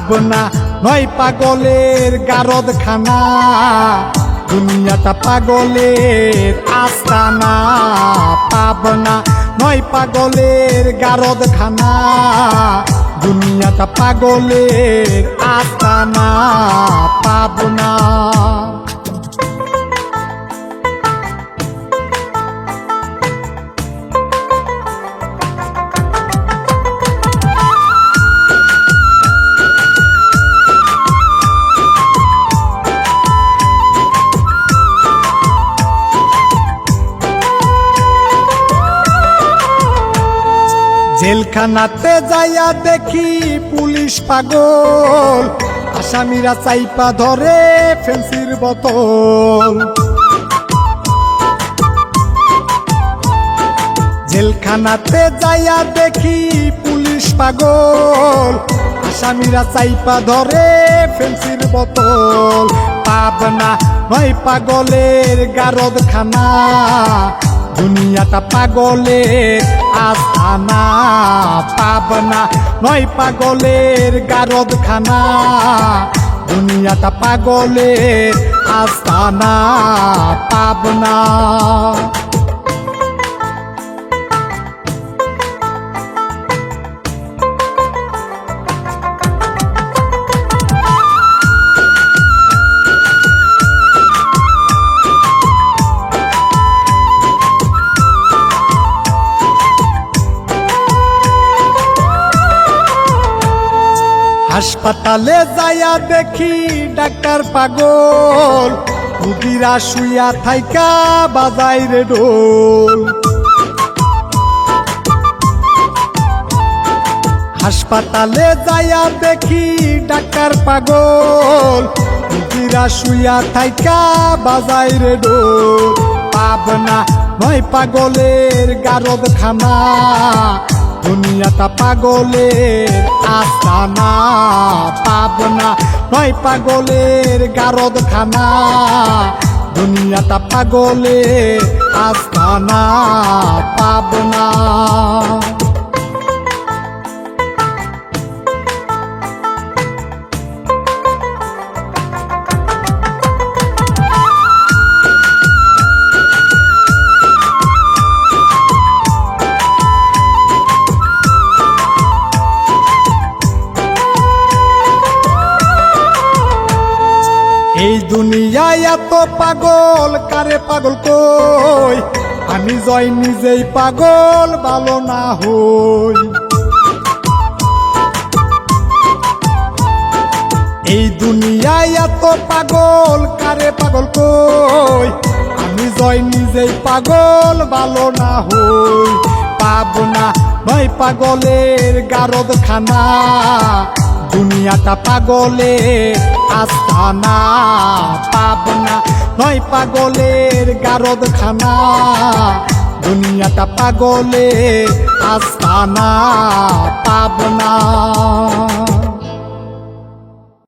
পাবনা নয় পাগলের গারদখানা, দুনিয়াটা পাগলের আস্তানা। পাবনা নয় পাগলের গারদখানা, দুনিয়াটা পাগলের আস্তানা। পাবনা জেলখানাতে যাইয়া দেখি পুলিশ পাগল, আসামিরা চাইপা ধরে ফেন্সির বোতল। জেলখানাতে যাইয়া দেখি পুলিশ পাগল, আসামিরা চাইপা ধরে ফেন্সির বোতল। পাবনা নয় পাগলের গারদখানা, দুনিয়াটা পাগলের আস্তানা। পাবনা নয় পাগলের গারদখানা, দুনিয়াটা পাগলের আস্তানা। পাবনা হাসপাতালে যাইয়া দেখি ডাক্তার পাগল, রুগীরা শুইয়া থাইকা বাজাই রে ঢোল। হাসপাতালে যাইয়া দেখি ডাক্তার পাগল, রুগীরা শুইয়া থাইকা বাজাই রে ঢোল। পাবনা নয় পাগলের গারদখানা, দুনিয়াটা পাগলের আস্তানা। পাবনা নয় পাগলের গারদখানা, দুনিয়াটা পাগলের আস্তানা। পাবনা এই দুনিয়ায় এত পাগল কারে পাগল কই, আমি জয় নিজেই পাগল ভালো না হই। এই দুনিয়ায় এত পাগল কারে পাগল কই, আমি জয় নিজেই পাগল ভালো না হই। পাবনা নয় পাগলের গারদখানা, দুনিয়াটা পাগলের আস্তানা। পাবনা নয় পাগলের গারদখানা, দুনিয়াটা পাগলের আস্তানা। পাবনা।